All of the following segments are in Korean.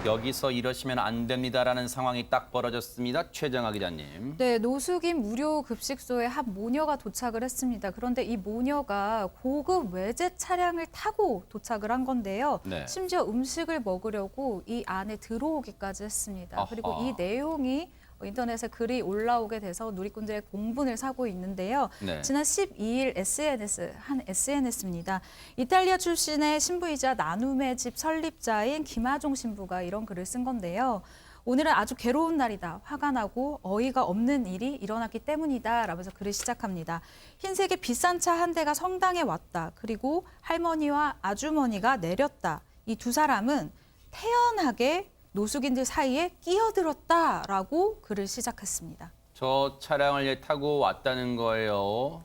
여기서 이러시면 안 됩니다라는 상황이 딱 벌어졌습니다. 최정아 기자님. 네, 노숙인 무료 급식소에 한 모녀가 도착을 했습니다. 그런데 이 모녀가 고급 외제 차량을 타고 도착을 한 건데요. 네. 심지어 음식을 먹으려고 이 안에 들어오기까지 했습니다. 아하. 그리고 이 내용이 인터넷에 글이 올라오게 돼서 누리꾼들의 공분을 사고 있는데요. 네. 지난 12일 한 SNS입니다. 이탈리아 출신의 신부이자 나눔의 집 설립자인 김하종 신부가 이런 글을 쓴 건데요. 오늘은 아주 괴로운 날이다. 화가 나고 어이가 없는 일이 일어났기 때문이다. 라면서 글을 시작합니다. 흰색의 비싼 차 한 대가 성당에 왔다. 그리고 할머니와 아주머니가 내렸다. 이 두 사람은 태연하게 노숙인들 사이에 끼어들었다라고 글을 시작했습니다. 저 차량을 타고 왔다는 거예요.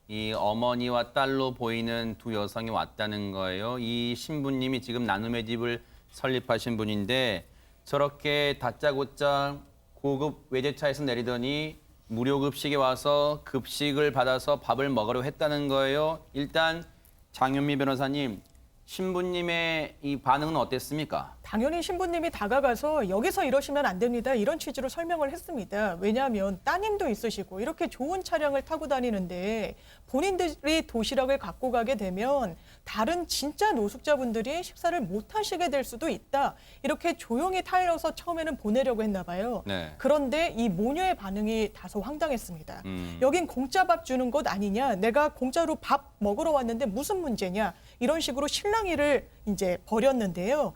이 어머니와 딸로 보이는 두 여성이 왔다는 거예요. 이 신부님이 지금 나눔의 집을 설립하신 분인데 저렇게 다짜고짜 고급 외제차에서 내리더니 무료 급식에 와서 급식을 받아서 밥을 먹으려 했다는 거예요. 일단 장현미 변호사님, 신부님의 이 반응은 어땠습니까? 당연히 신부님이 다가가서 여기서 이러시면 안 됩니다. 이런 취지로 설명을 했습니다. 왜냐하면 따님도 있으시고 이렇게 좋은 차량을 타고 다니는데 본인들이 도시락을 갖고 가게 되면 다른 진짜 노숙자분들이 식사를 못 하시게 될 수도 있다. 이렇게 조용히 타일러서 처음에는 보내려고 했나 봐요. 네. 그런데 이 모녀의 반응이 다소 황당했습니다. 여긴 공짜 밥 주는 곳 아니냐. 내가 공짜로 밥 먹으러 왔는데 무슨 문제냐. 이런 식으로 실랑이를 이제 벌였는데요.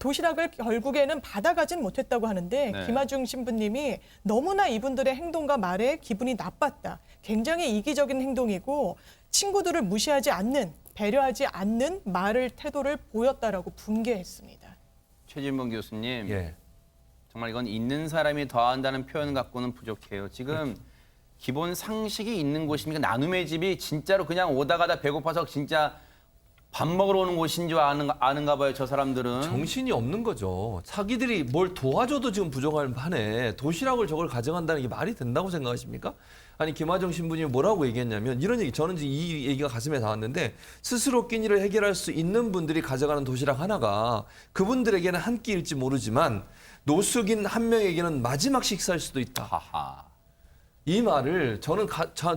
도시락을 결국에는 받아가진 못했다고 하는데 네. 김하중 신부님이 너무나 이분들의 행동과 말에 기분이 나빴다. 굉장히 이기적인 행동이고 친구들을 무시하지 않는, 배려하지 않는 말을, 태도를 보였다라고 분개했습니다. 최진봉 교수님, 예. 정말 이건 있는 사람이 더한다는 표현 갖고는 부족해요. 지금 기본 상식이 있는 곳입니까? 나눔의 집이 진짜로 그냥 오다 가다 배고파서 진짜 밥 먹으러 오는 곳인 줄 아는가 봐요, 저 사람들은. 정신이 없는 거죠. 자기들이 뭘 도와줘도 지금 부족할 판에 도시락을 저걸 가져간다는 게 말이 된다고 생각하십니까? 아니 김하정 신부님이 뭐라고 얘기했냐면 이런 얘기, 저는 이 얘기가 가슴에 닿았는데 스스로 끼니를 해결할 수 있는 분들이 가져가는 도시락 하나가 그분들에게는 한 끼일지 모르지만 노숙인 한 명에게는 마지막 식사일 수도 있다. 하하. 이 말을 저는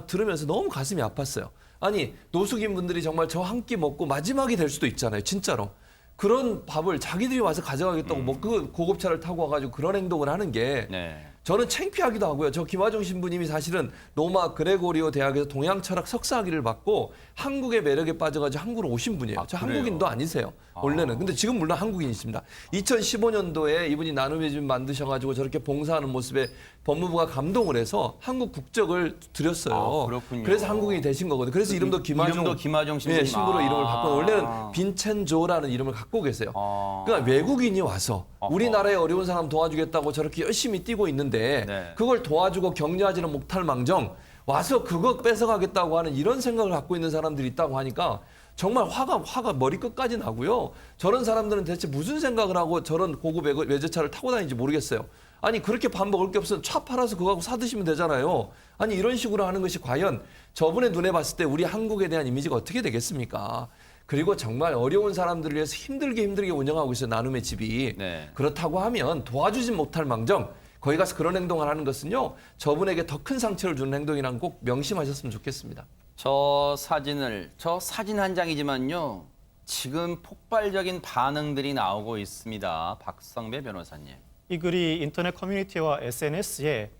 들으면서 너무 가슴이 아팠어요. 아니 노숙인 분들이 정말 저 한 끼 먹고 마지막이 될 수도 있잖아요. 진짜로. 그런 밥을 자기들이 와서 가져가겠다고 뭐 그 고급차를 타고 와가지고 그런 행동을 하는 게 네. 저는 창피하기도 하고요. 저 김하정 신부님이 사실은 로마 그레고리오 대학에서 동양 철학 석사학위를 받고 한국의 매력에 빠져가지고 한국으로 오신 분이에요. 저 그래요? 한국인도 아니세요. 원래는. 근데 지금 물론 한국인이십니다. 2015년도에 이분이 나눔의 집 만드셔가지고 저렇게 봉사하는 모습에 법무부가 감동을 해서 한국 국적을 드렸어요. 아, 그렇군요. 그래서 한국인이 되신 거거든요. 그래서 이름도 김하정 신부님. 예, 신부로 이름을 바꿔. 원래는 아. 빈첸조라는 이름을 갖고 계세요. 아. 그러니까 외국인이 와서 어허. 우리나라의 어려운 사람 도와주겠다고 저렇게 열심히 뛰고 있는데 네. 그걸 도와주고 격려하지는 못할 망정 와서 그거 뺏어가겠다고 하는 이런 생각을 갖고 있는 사람들이 있다고 하니까 정말 화가 머리끝까지 나고요. 저런 사람들은 대체 무슨 생각을 하고 저런 고급 외제차를 타고 다니는지 모르겠어요. 아니 그렇게 밥 먹을 게 없으면 차 팔아서 그거 갖고 사드시면 되잖아요. 아니 이런 식으로 하는 것이 과연 저분의 눈에 봤을 때 우리 한국에 대한 이미지가 어떻게 되겠습니까? 그리고 정말 어려운 사람들을 위해서 힘들게 운영하고 있어요. 나눔의 집이. 네. 그렇다고 하면 도와주진 못할 망정 거기 가서 그런 행동을 하는 것은요. 저분에게 더 큰 상처를 주는 행동이라는 꼭 명심하셨으면 좋겠습니다. 저 사진 한 장이지만요. 지금 폭발적인 반응들이 나오고 있습니다. 박성배 변호사님. 이 글이 인터넷 커뮤니티와 SNS에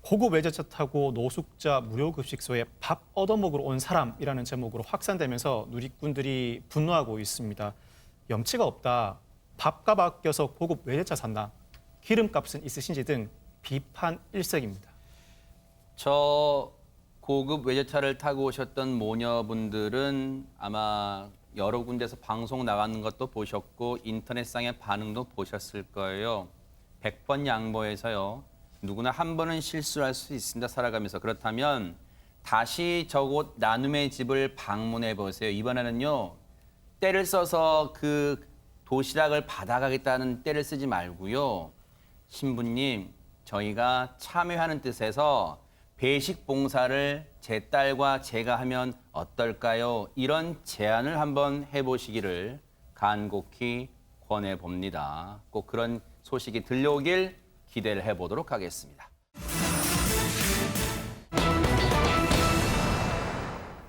고급 외제차 타고 노숙자 무료 급식소에 밥 얻어먹으러 온 사람이라는 제목으로 확산되면서 누리꾼들이 분노하고 있습니다. 염치가 없다. 밥값 아껴서 고급 외제차 산다. 기름값은 있으신지 등 비판 일색입니다. 저 고급 외제차를 타고 오셨던 모녀분들은 아마 여러 군데서 방송 나가는 것도 보셨고 인터넷상의 반응도 보셨을 거예요. 100번 양보해서요. 누구나 한 번은 실수할 수 있습니다. 살아가면서. 그렇다면 다시 저곳 나눔의 집을 방문해 보세요. 이번에는요. 때를 써서 그 도시락을 받아가겠다는 때를 쓰지 말고요. 신부님, 저희가 참여하는 뜻에서 배식 봉사를 제 딸과 제가 하면 어떨까요? 이런 제안을 한번 해보시기를 간곡히 권해봅니다. 꼭 그런 소식이 들려오길 기대를 해보도록 하겠습니다.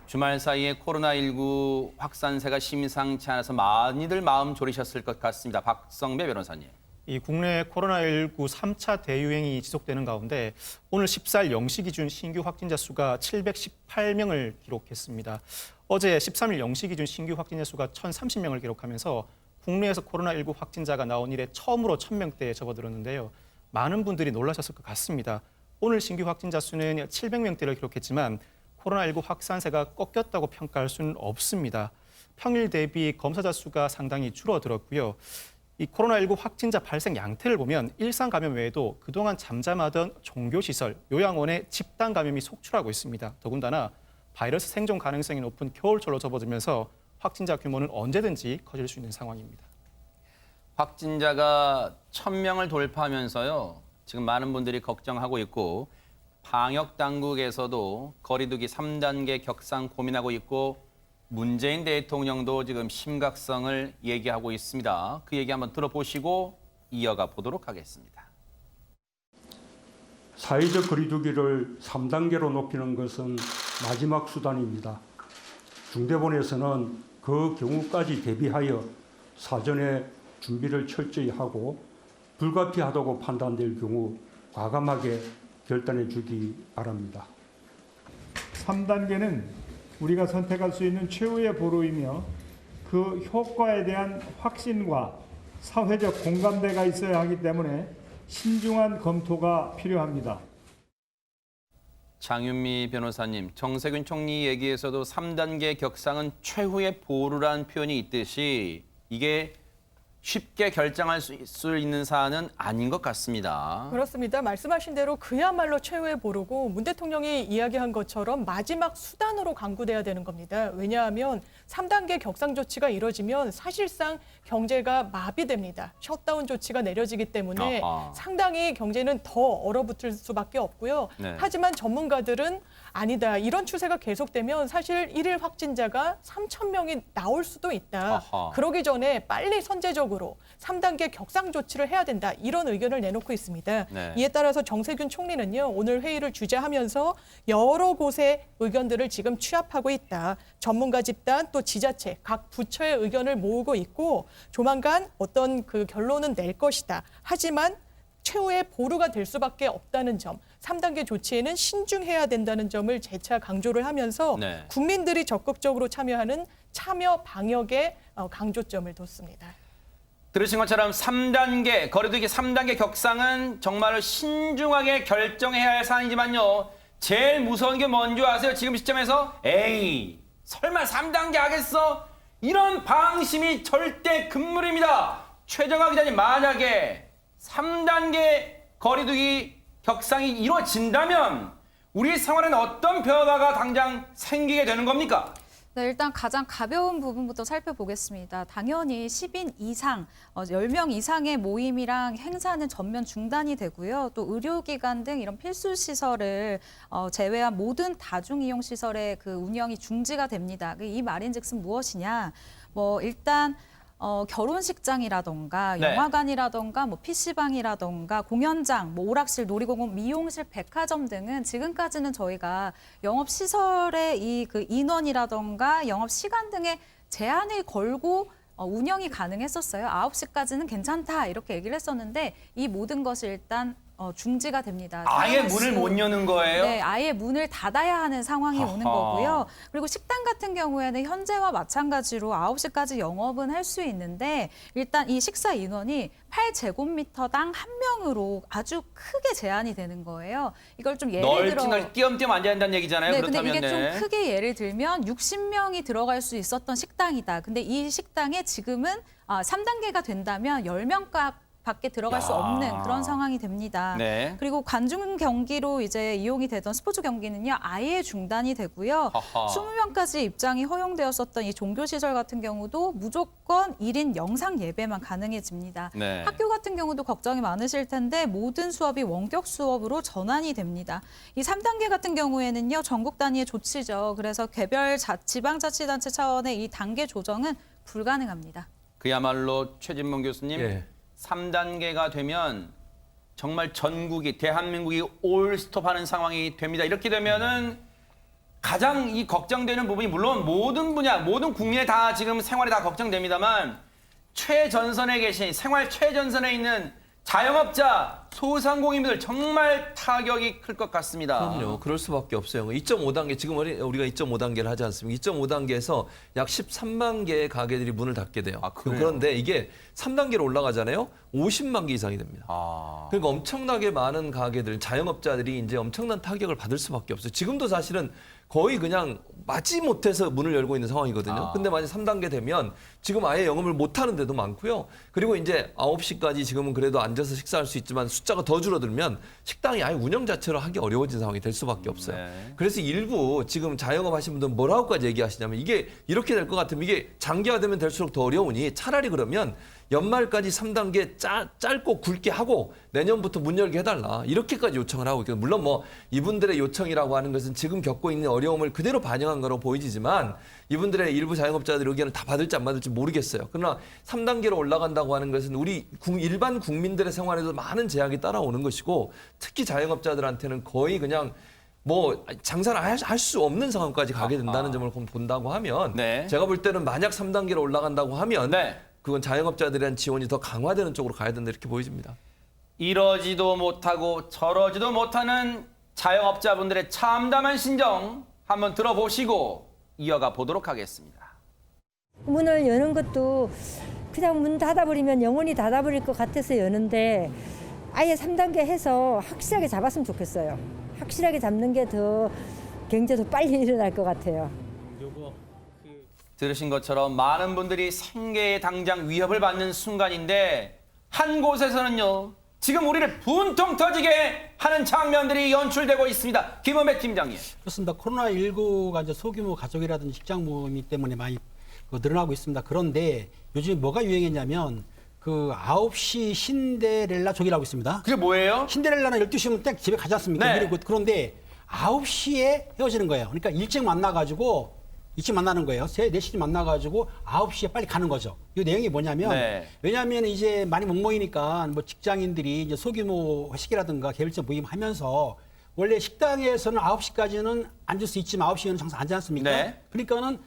주말 사이에 코로나19 확산세가 심상치 않아서 많이들 마음 졸이셨을 것 같습니다. 박성배 변호사님. 이 국내 코로나19 3차 대유행이 지속되는 가운데 오늘 14일 0시 기준 신규 확진자 수가 718명을 기록했습니다. 어제 13일 0시 기준 신규 확진자 수가 1,030명을 기록하면서 국내에서 코로나19 확진자가 나온 이래 처음으로 1,000명대에 접어들었는데요. 많은 분들이 놀라셨을 것 같습니다. 오늘 신규 확진자 수는 700명대를 기록했지만 코로나19 확산세가 꺾였다고 평가할 수는 없습니다. 평일 대비 검사자 수가 상당히 줄어들었고요. 이 코로나19 확진자 발생 양태를 보면 일상 감염 외에도 그동안 잠잠하던 종교시설, 요양원에 집단 감염이 속출하고 있습니다. 더군다나 바이러스 생존 가능성이 높은 겨울철로 접어들면서 확진자 규모는 언제든지 커질 수 있는 상황입니다. 확진자가 1,000명을 돌파하면서요. 지금 많은 분들이 걱정하고 있고 방역 당국에서도 거리두기 3단계 격상 고민하고 있고 문재인 대통령도 지금 심각성을 얘기하고 있습니다. 그 얘기 한번 들어보시고 이어가 보도록 하겠습니다. 사회적 거리두기를 3단계로 높이는 것은 마지막 수단입니다. 중대본에서는 그 경우까지 대비하여 사전에 준비를 철저히 하고 불가피하다고 판단될 경우 과감하게 결단해 주기 바랍니다. 3단계는 우리가 선택할 수 있는 최후의 보루이며 그 효과에 대한 확신과 사회적 공감대가 있어야 하기 때문에 신중한 검토가 필요합니다. 장윤미 변호사님, 정세균 총리 얘기에서도 3단계 격상은 최후의 보루라는 표현이 있듯이 이게 쉽게 결정할 수 있는 사안은 아닌 것 같습니다. 그렇습니다. 말씀하신 대로 그야말로 최후의 보루고 문 대통령이 이야기한 것처럼 마지막 수단으로 강구돼야 되는 겁니다. 왜냐하면 3단계 격상 조치가 이뤄지면 사실상 경제가 마비됩니다. 셧다운 조치가 내려지기 때문에 상당히 경제는 더 얼어붙을 수밖에 없고요. 네. 하지만 전문가들은 아니다. 이런 추세가 계속되면 사실 일일 확진자가 3,000명이 나올 수도 있다. 그러기 전에 빨리 선제적으로 3단계 격상 조치를 해야 된다. 이런 의견을 내놓고 있습니다. 네. 이에 따라서 정세균 총리는요. 오늘 회의를 주재하면서 여러 곳의 의견들을 지금 취합하고 있다. 전문가 집단 또 지자체 각 부처의 의견을 모으고 있고 조만간 어떤 그 결론은 낼 것이다. 하지만 최후의 보루가 될 수밖에 없다는 점, 3단계 조치에는 신중해야 된다는 점을 재차 강조를 하면서 네. 국민들이 적극적으로 참여하는 참여 방역에 강조점을 뒀습니다. 들으신 것처럼 3단계, 거리두기 3단계 격상은 정말 신중하게 결정해야 할 사안이지만요. 제일 무서운 게 뭔지 아세요? 지금 시점에서 에이, 설마 3단계 하겠어? 이런 방심이 절대 금물입니다. 최정화 기자님, 만약에 3단계 거리두기 격상이 이루어진다면 우리 생활에는 어떤 변화가 당장 생기게 되는 겁니까? 네, 일단 가장 가벼운 부분부터 살펴보겠습니다. 당연히 10인 이상, 10명 이상의 모임이랑 행사는 전면 중단이 되고요. 또 의료기관 등 이런 필수 시설을 제외한 모든 다중이용 시설의 그 운영이 중지가 됩니다. 이 말인즉슨 무엇이냐? 일단 결혼식장이라던가 네. 영화관이라던가 PC방이라던가 공연장, 오락실, 놀이공원, 미용실, 백화점 등은 지금까지는 저희가 영업시설의 이 그 인원이라던가 영업시간 등의 제한을 걸고 운영이 가능했었어요. 9시까지는 괜찮다 이렇게 얘기를 했었는데 이 모든 것이 일단 중지가 됩니다. 아예 문을 못 여는 거예요? 네, 아예 문을 닫아야 하는 상황이 오는 거고요. 그리고 식당 같은 경우에는 현재와 마찬가지로 9시까지 영업은 할 수 있는데 일단 이 식사 인원이 8제곱미터당 한 명으로 아주 크게 제한이 되는 거예요. 이걸 좀 예를 들어 널찍널 띄엄띄엄 앉아야 한다는 얘기잖아요. 네, 그렇다면 근데 이게 좀 크게 예를 들면 60명이 들어갈 수 있었던 식당이다. 근데 이 식당에 지금은 3단계가 된다면 10명 밖에 들어갈 수 없는 그런 상황이 됩니다. 네. 그리고 관중 경기로 이제 이용이 되던 스포츠 경기는요, 아예 중단이 되고요. 20명까지 입장이 허용되었었던 이 종교시설 같은 경우도 무조건 1인 영상 예배만 가능해집니다. 네. 학교 같은 경우도 걱정이 많으실 텐데 모든 수업이 원격 수업으로 전환이 됩니다. 이 3단계 같은 경우에는요, 전국 단위의 조치죠. 그래서 개별 지방자치단체 차원의 이 단계 조정은 불가능합니다. 그야말로 최진봉 교수님, 예. 3단계가 되면 정말 전국이 대한민국이 올스톱하는 상황이 됩니다. 이렇게 되면은 가장 이 걱정되는 부분이 물론 모든 분야, 모든 국민의 다 지금 생활이 다 걱정됩니다만 최전선에 계신 생활 최전선에 있는 자영업자, 소상공인들 정말 타격이 클 것 같습니다. 그럼요. 그럴 수밖에 없어요. 2.5단계, 지금 우리가 2.5단계를 하지 않습니까? 2.5단계에서 약 13만 개의 가게들이 문을 닫게 돼요. 아, 그래요? 그런데 이게 3단계로 올라가잖아요. 50만 개 이상이 됩니다. 그러니까 엄청나게 많은 가게들, 자영업자들이 이제 엄청난 타격을 받을 수밖에 없어요. 지금도 사실은 거의 그냥 맞지 못해서 문을 열고 있는 상황이거든요. 근데 만약 3단계 되면 지금 아예 영업을 못 하는 데도 많고요. 그리고 이제 9시까지 지금은 그래도 앉아서 식사할 수 있지만 숫자가 더 줄어들면 식당이 아예 운영 자체로 하기 어려워진 상황이 될 수밖에 없어요. 네. 그래서 일부 지금 자영업 하신 분들은 뭐라고까지 얘기하시냐면 이게 이렇게 될 것 같으면 이게 장기화되면 될수록 더 어려우니 차라리 그러면 연말까지 3단계 짧고 굵게 하고 내년부터 문 열게 해달라. 이렇게까지 요청을 하고 있거든요. 물론 뭐 이분들의 요청이라고 하는 것은 지금 겪고 있는 어려움을 그대로 반영한 거로 보이지만 이분들의 일부 자영업자들 의견을 다 받을지 안 받을지 모르겠어요. 그러나 3단계로 올라간다고 하는 것은 우리 일반 국민들의 생활에도 많은 제약이 따라오는 것이고 특히 자영업자들한테는 거의 그냥 뭐 장사를 할 수 없는 상황까지 가게 된다는 점을 본다고 하면 네. 제가 볼 때는 만약 3단계로 올라간다고 하면 네. 그건 자영업자들에 대한 지원이 더 강화되는 쪽으로 가야 된다 이렇게 보여집니다. 이러지도 못하고 저러지도 못하는 자영업자분들의 참담한 심정 한번 들어보시고 이어가 보도록 하겠습니다. 문을 여는 것도 그냥 문 닫아버리면 영원히 닫아버릴 것 같아서 여는데 아예 3단계 해서 확실하게 잡았으면 좋겠어요. 확실하게 잡는 게 더 경제도 빨리 일어날 것 같아요. 들으신 것처럼 많은 분들이 생계에 당장 위협을 받는 순간인데 한 곳에서는요. 지금 우리를 분통 터지게 하는 장면들이 연출되고 있습니다. 김은배 팀장님. 그렇습니다. 코로나19가 이제 소규모 가족이라든지 직장 모임 때문에 많이 늘어나고 있습니다. 그런데 요즘 뭐가 유행했냐면 그 9시 신데렐라족이라고 있습니다. 그게 뭐예요? 신데렐라는 12시면 딱 집에 가지 않습니까? 네. 그런데 9시에 헤어지는 거예요. 그러니까 일찍 만나가지고 일찍 만나는 거예요. 4시쯤 만나가지고 9시에 빨리 가는 거죠. 이 내용이 뭐냐면, 네. 왜냐하면 이제 많이 못 모이니까 뭐 직장인들이 이제 소규모 회식이라든가 개별적 모임 하면서 원래 식당에서는 9시까지는 앉을 수 있지만 9시에는 항상 앉지 않습니까? 네. 그러니까는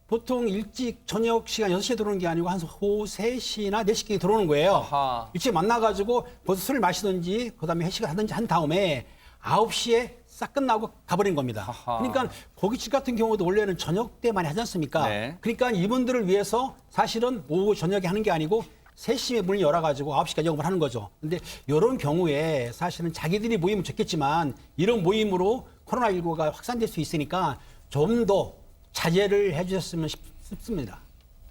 보통 일찍 저녁 시간 6시에 들어오는 게 아니고 한 오후 3시나 4시경에 들어오는 거예요. 아하. 일찍 만나가지고 벌써 술을 마시든지 그다음에 회식을 하든지 한 다음에 9시에 싹 끝나고 가버린 겁니다. 아하. 그러니까 고깃집 같은 경우도 원래는 저녁 때 많이 하지 않습니까? 네. 그러니까 이분들을 위해서 사실은 오후 저녁에 하는 게 아니고 3시에 문을 열어가지고 9시까지 영업을 하는 거죠. 근데 이런 경우에 사실은 자기들이 모이면 좋겠지만 이런 모임으로 코로나19가 확산될 수 있으니까 좀 더 자제를 해주셨으면 싶습니다.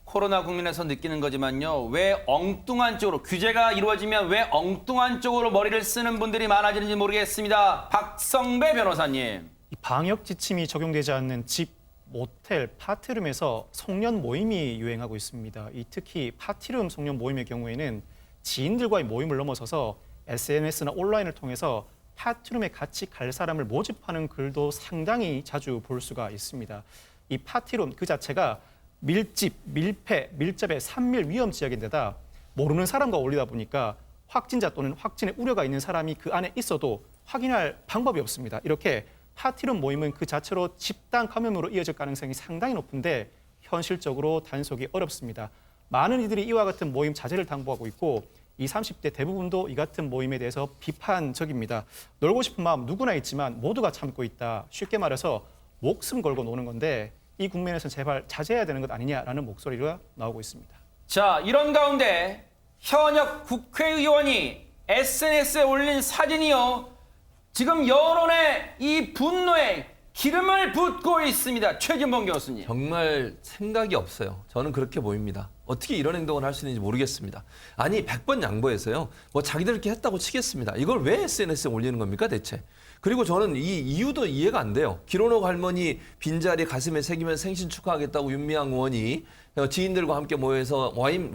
코로나 국면에서 느끼는 거지만요. 왜 엉뚱한 쪽으로 규제가 이루어지면 왜 엉뚱한 쪽으로 머리를 쓰는 분들이 많아지는지 모르겠습니다. 박성배 변호사님. 이 방역 지침이 적용되지 않는 집, 모텔, 파티룸에서 송년 모임이 유행하고 있습니다. 이 특히 파티룸 송년 모임의 경우에는 지인들과의 모임을 넘어서서 SNS나 온라인을 통해서 파티룸에 같이 갈 사람을 모집하는 글도 상당히 자주 볼 수가 있습니다. 이 파티룸 그 자체가 밀집, 밀폐, 밀접의 산밀 위험 지역인데다 모르는 사람과 어울리다 보니까 확진자 또는 확진의 우려가 있는 사람이 그 안에 있어도 확인할 방법이 없습니다. 이렇게 파티룸 모임은 그 자체로 집단 감염으로 이어질 가능성이 상당히 높은데 현실적으로 단속이 어렵습니다. 많은 이들이 이와 같은 모임 자제를 당부하고 있고 20, 30대 대부분도 이 같은 모임에 대해서 비판적입니다. 놀고 싶은 마음 누구나 있지만 모두가 참고 있다. 쉽게 말해서 목숨 걸고 노는 건데 이 국면에서 제발 자제해야 되는 것 아니냐라는 목소리가 나오고 있습니다. 자, 이런 가운데 현역 국회의원이 SNS에 올린 사진이요. 지금 여론의 이 분노에 기름을 붓고 있습니다. 최진봉 교수님. 정말 생각이 없어요. 저는 그렇게 보입니다. 어떻게 이런 행동을 할 수 있는지 모르겠습니다. 아니 100번 양보해서요. 뭐 자기들 이렇게 했다고 치겠습니다. 이걸 왜 SNS에 올리는 겁니까 대체? 그리고 저는 이 이유도 이해가 안 돼요. 기론옥 할머니 빈자리 가슴에 새기면 생신 축하하겠다고 윤미향 의원이 지인들과 함께 모여서 와인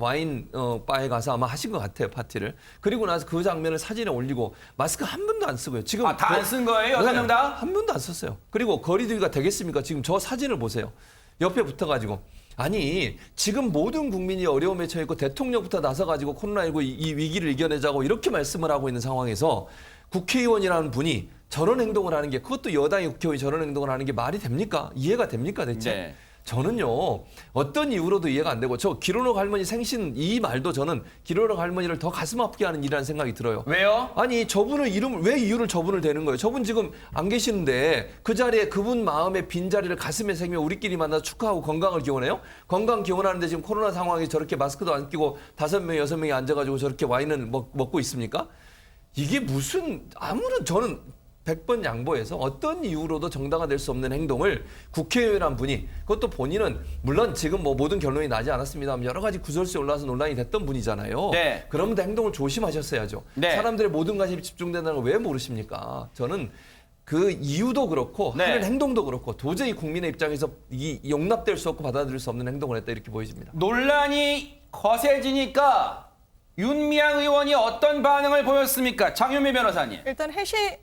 바에 가서 아마 하신 것 같아요, 파티를. 그리고 나서 그 장면을 사진에 올리고 마스크 한 번도 안 쓰고요. 지금 다 안 쓴 거예요? 6명 다? 한 번도 안 썼어요. 그리고 거리두기가 되겠습니까? 지금 저 사진을 보세요. 옆에 붙어가지고 아니 지금 모든 국민이 어려움에 처해 있고 대통령부터 나서가지고 코로나19 이 위기를 이겨내자고 이렇게 말씀을 하고 있는 상황에서 국회의원이라는 분이 저런 행동을 하는 게 그것도 여당의 국회의원이 저런 행동을 하는 게 말이 됩니까? 이해가 됩니까 대체? 네. 저는요 어떤 이유로도 이해가 안 되고 저 기론옥 할머니 생신 이 말도 저는 기론옥 할머니를 더 가슴 아프게 하는 일이라는 생각이 들어요. 왜요? 아니 저분을 왜 이유를 저분을 대는 거예요? 저분 지금 안 계시는데 그 자리에 그분 마음의 빈 자리를 가슴에 새기며 우리끼리 만나서 축하하고 건강을 기원해요? 건강 기원하는데 지금 코로나 상황에 저렇게 마스크도 안 끼고 5명, 6명이 앉아가지고 저렇게 와인을 먹고 있습니까? 이게 무슨 아무런 저는 100번 양보해서 어떤 이유로도 정당화될 수 없는 행동을 국회의원이란 분이 그것도 본인은 물론 지금 뭐 모든 결론이 나지 않았습니다만 여러 가지 구설수에 올라와서 논란이 됐던 분이잖아요. 네. 그러면 행동을 조심하셨어야죠. 네. 사람들의 모든 관심이 집중된다는 걸 왜 모르십니까? 저는 그 이유도 그렇고 네. 하는 행동도 그렇고 도저히 국민의 입장에서 이 용납될 수 없고 받아들일 수 없는 행동을 했다 이렇게 보여집니다. 논란이 거세지니까 윤미향 의원이 어떤 반응을 보였습니까? 장윤미 변호사님. 일단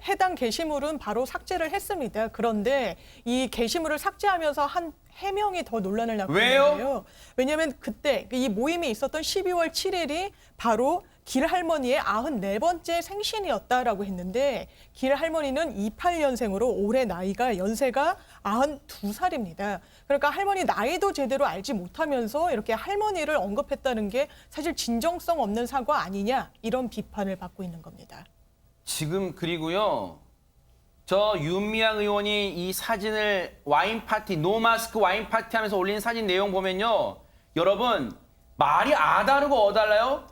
해당 게시물은 바로 삭제를 했습니다. 그런데 이 게시물을 삭제하면서 한 해명이 더 논란을 낳고 왜요? 있는데요. 왜냐하면 그때 이 모임이 있었던 12월 7일이 바로 길 할머니의 94번째 생신이었다라고 했는데 길 할머니는 28년생으로 올해 나이가 연세가 92살입니다. 그러니까 할머니 나이도 제대로 알지 못하면서 이렇게 할머니를 언급했다는 게 사실 진정성 없는 사과 아니냐 이런 비판을 받고 있는 겁니다. 지금 그리고요. 저 윤미향 의원이 이 사진을 와인 파티, 노마스크 와인 파티 하면서 올린 사진 내용 보면요. 여러분 말이 아다르고 어달라요?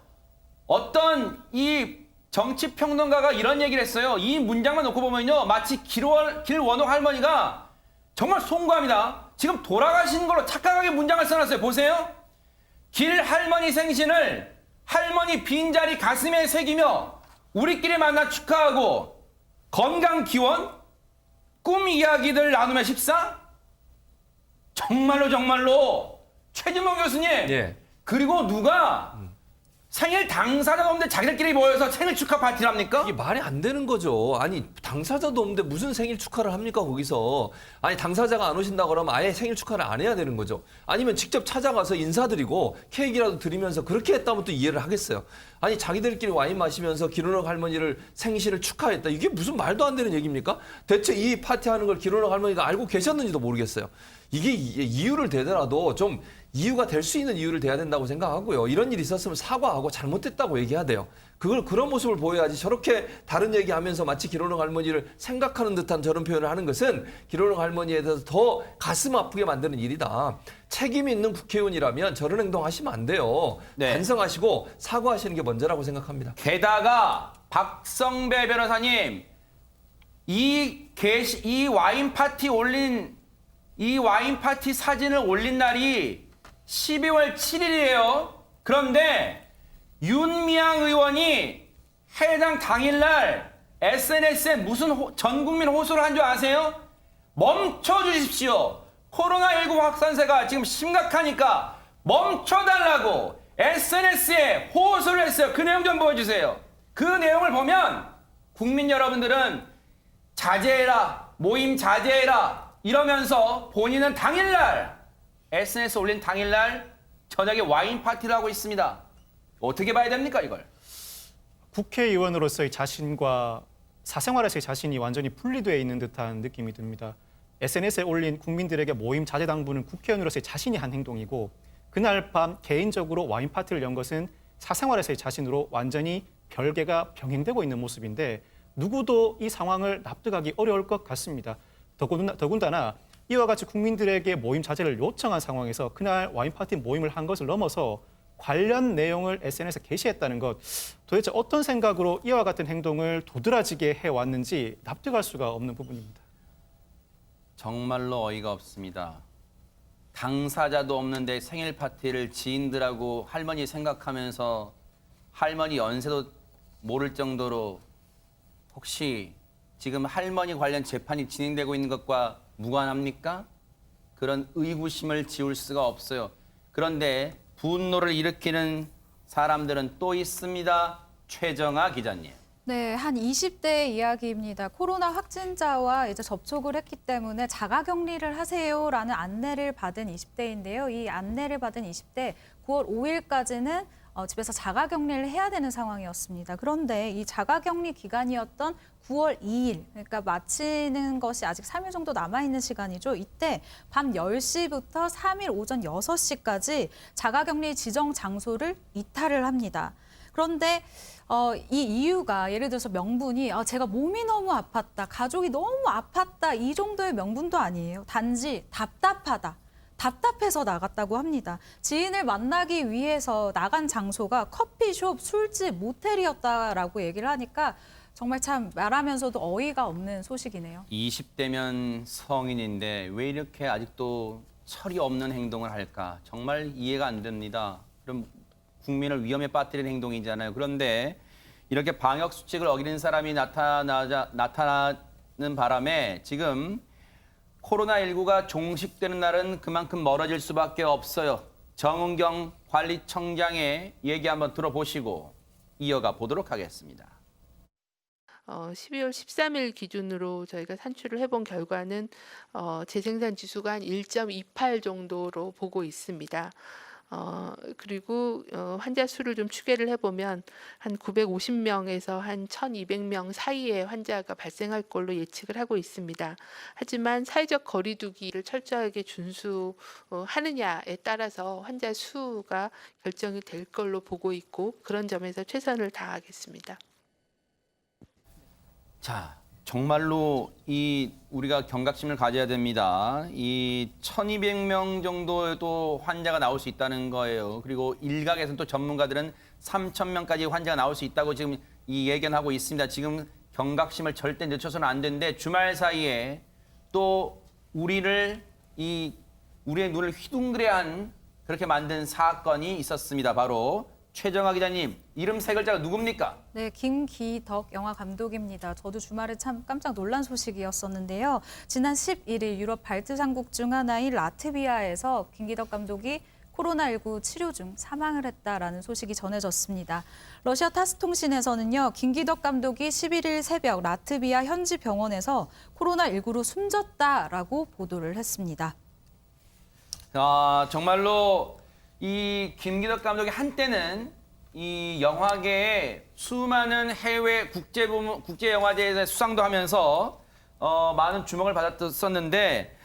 어떤 이 정치평론가가 이런 얘기를 했어요. 이 문장만 놓고 보면요. 마치 길원옥 할머니가 정말 송구합니다. 지금 돌아가신 걸로 착각하게 문장을 써놨어요. 보세요. 길 할머니 생신을 할머니 빈자리 가슴에 새기며 우리끼리 만나 축하하고 건강 기원, 꿈 이야기들 나누며 식사? 정말로 최진봉 교수님. 예. 그리고 누가 생일 당사자도 없는데 자기들끼리 모여서 생일 축하 파티를 합니까? 이게 말이 안 되는 거죠. 아니 당사자도 없는데 무슨 생일 축하를 합니까 거기서. 아니 당사자가 안 오신다고 그러면 아예 생일 축하를 안 해야 되는 거죠. 아니면 직접 찾아가서 인사드리고 케이크라도 드리면서 그렇게 했다면 또 이해를 하겠어요. 아니 자기들끼리 와인 마시면서 기론옥 할머니를 생신을 축하했다. 이게 무슨 말도 안 되는 얘기입니까? 대체 이 파티하는 걸 기론옥 할머니가 알고 계셨는지도 모르겠어요. 이게 이유를 대더라도 좀 이유가 될 수 있는 이유를 대야 된다고 생각하고요. 이런 일이 있었으면 사과하고 잘못됐다고 얘기해야 돼요. 그런 모습을 보여야지 저렇게 다른 얘기하면서 마치 기론옥 할머니를 생각하는 듯한 저런 표현을 하는 것은 기론옥 할머니에 대해서 더 가슴 아프게 만드는 일이다. 책임 있는 국회의원이라면 저런 행동하시면 안 돼요. 네. 반성하시고 사과하시는 게 먼저라고 생각합니다. 게다가 박성배 변호사님 이 와인 파티 사진을 올린 날이 12월 7일이에요. 그런데 윤미향 의원이 해당 당일날 SNS에 무슨 전 국민 호소를 한 줄 아세요? 멈춰 주십시오. 코로나19 확산세가 지금 심각하니까 멈춰달라고 SNS에 호소를 했어요. 그 내용 좀 보여주세요. 그 내용을 보면 국민 여러분들은 자제해라, 모임 자제해라 이러면서 본인은 당일날 SNS 올린 당일날 저녁에 와인 파티를 하고 있습니다. 어떻게 봐야 됩니까 이걸? 국회의원으로서의 자신과 사생활에서의 자신이 완전히 분리되어 있는 듯한 느낌이 듭니다. SNS에 올린 국민들에게 모임 자제 당부는 국회의원으로서의 자신이 한 행동이고 그날 밤 개인적으로 와인 파티를 연 것은 사생활에서의 자신으로 완전히 별개가 병행되고 있는 모습인데 누구도 이 상황을 납득하기 어려울 것 같습니다. 더군다나 이와 같이 국민들에게 모임 자제를 요청한 상황에서 그날 와인 파티 모임을 한 것을 넘어서 관련 내용을 SNS에 게시했다는 것, 도대체 어떤 생각으로 이와 같은 행동을 도드라지게 해왔는지 납득할 수가 없는 부분입니다. 정말로 어이가 없습니다. 당사자도 없는데 생일 파티를 지인들하고 할머니 생각하면서 할머니 연세도 모를 정도로 혹시 지금 할머니 관련 재판이 진행되고 있는 것과 무관합니까? 그런 의구심을 지울 수가 없어요. 그런데 분노를 일으키는 사람들은 또 있습니다. 최정아 기자님. 네, 한 20대 이야기입니다. 코로나 확진자와 이제 접촉을 했기 때문에 자가격리를 하세요라는 안내를 받은 20대인데요. 이 안내를 받은 20대 9월 5일까지는 집에서 자가격리를 해야 되는 상황이었습니다. 그런데 이 자가격리 기간이었던 9월 2일, 그러니까 마치는 것이 아직 3일 정도 남아있는 시간이죠. 이때 밤 10시부터 3일 오전 6시까지 자가격리 지정 장소를 이탈을 합니다. 그런데 이 이유가 예를 들어서 명분이 제가 몸이 너무 아팠다, 가족이 너무 아팠다 이 정도의 명분도 아니에요. 단지 답답하다. 답답해서 나갔다고 합니다. 지인을 만나기 위해서 나간 장소가 커피숍, 술집, 모텔이었다라고 얘기를 하니까 정말 참 말하면서도 어이가 없는 소식이네요. 20대면 성인인데 왜 이렇게 아직도 철이 없는 행동을 할까? 정말 이해가 안 됩니다. 그럼 국민을 위험에 빠뜨리는 행동이잖아요. 그런데 이렇게 방역 수칙을 어기는 사람이 나타나는 바람에 지금 코로나19가 종식되는 날은 그만큼 멀어질 수밖에 없어요. 정은경 관리청장의 얘기 한번 들어보시고 이어가 보도록 하겠습니다. 12월 13일 기준으로 저희가 산출을 해본 결과는 재생산 지수가 한 1.28 정도로 보고 있습니다. 그리고 환자 수를 좀 추계를 해보면 한 950명에서 한 1200명 사이의 환자가 발생할 걸로 예측을 하고 있습니다. 하지만 사회적 거리두기를 철저하게 준수하느냐에 따라서 환자 수가 결정이 될 걸로 보고 있고 그런 점에서 최선을 다하겠습니다. 자, 정말로 우리가 경각심을 가져야 됩니다. 이 1200명 정도도 환자가 나올 수 있다는 거예요. 그리고 일각에서는 또 전문가들은 3000명까지 환자가 나올 수 있다고 지금 예견하고 있습니다. 지금 경각심을 절대 늦춰서는 안 되는데 주말 사이에 또 우리의 눈을 휘둥그레한 그렇게 만든 사건이 있었습니다. 바로 최정아 기자님, 이름 세 글자가 누굽니까? 네, 김기덕 영화 감독입니다. 저도 주말에 참 깜짝 놀란 소식이었었는데요. 지난 11일 유럽 발트 삼국 중 하나인 라트비아에서 김기덕 감독이 코로나19 치료 중 사망을 했다라는 소식이 전해졌습니다. 러시아 타스 통신에서는요, 김기덕 감독이 11일 새벽 라트비아 현지 병원에서 코로나19로 숨졌다라고 보도를 했습니다. 정말로 이 김기덕 감독이 한때는 이 영화계에 수많은 해외 국제 영화제에서 수상도 하면서 많은 주목을 받았었는데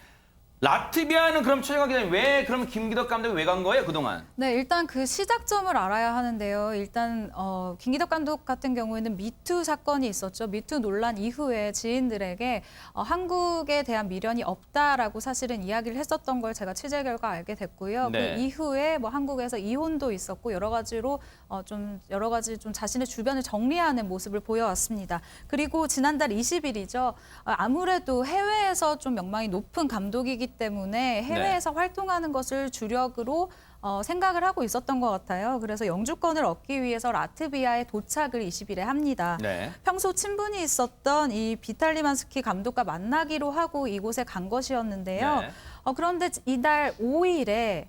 라트비아는 그럼 최정아 기자님 왜 그럼 김기덕 감독이 왜 간 거예요 그동안? 네, 일단 그 시작점을 알아야 하는데요. 일단 김기덕 감독 같은 경우에는 미투 사건이 있었죠. 미투 논란 이후에 지인들에게 한국에 대한 미련이 없다라고 사실은 이야기를 했었던 걸 제가 취재 결과 알게 됐고요. 네. 그 이후에 뭐 한국에서 이혼도 있었고 여러 가지 좀 자신의 주변을 정리하는 모습을 보여왔습니다. 그리고 지난달 20일이죠. 아무래도 해외에서 좀 명망이 높은 감독이기 때문에 해외에서 활동하는 것을 주력으로 생각을 하고 있었던 것 같아요. 그래서 영주권을 얻기 위해서 라트비아에 도착을 20일에 합니다. 네. 평소 친분이 있었던 이 비탈리만스키 감독과 만나기로 하고 이곳에 간 것이었는데요. 네. 그런데 이달 5일에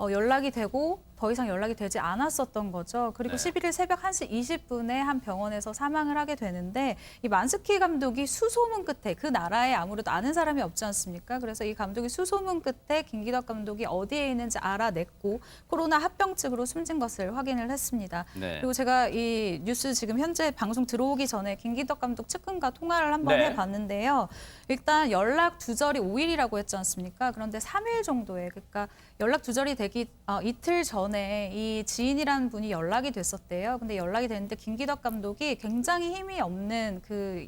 연락이 되고 더 이상 연락이 되지 않았었던 거죠. 그리고 네. 11일 새벽 1시 20분에 한 병원에서 사망을 하게 되는데 이 만스키 감독이 수소문 끝에 그 나라에 아무래도 아는 사람이 없지 않습니까? 그래서 이 감독이 수소문 끝에 김기덕 감독이 어디에 있는지 알아냈고 코로나 합병증으로 숨진 것을 확인을 했습니다. 네. 그리고 제가 이 뉴스 지금 현재 방송 들어오기 전에 김기덕 감독 측근과 통화를 한번 네. 해봤는데요. 일단 연락 두절이 5일이라고 했지 않습니까? 그런데 3일 정도에 그러니까 연락 두절이 되기 이틀 전에 이 지인이라는 분이 연락이 됐었대요. 근데 연락이 됐는데 김기덕 감독이 굉장히 힘이 없는 그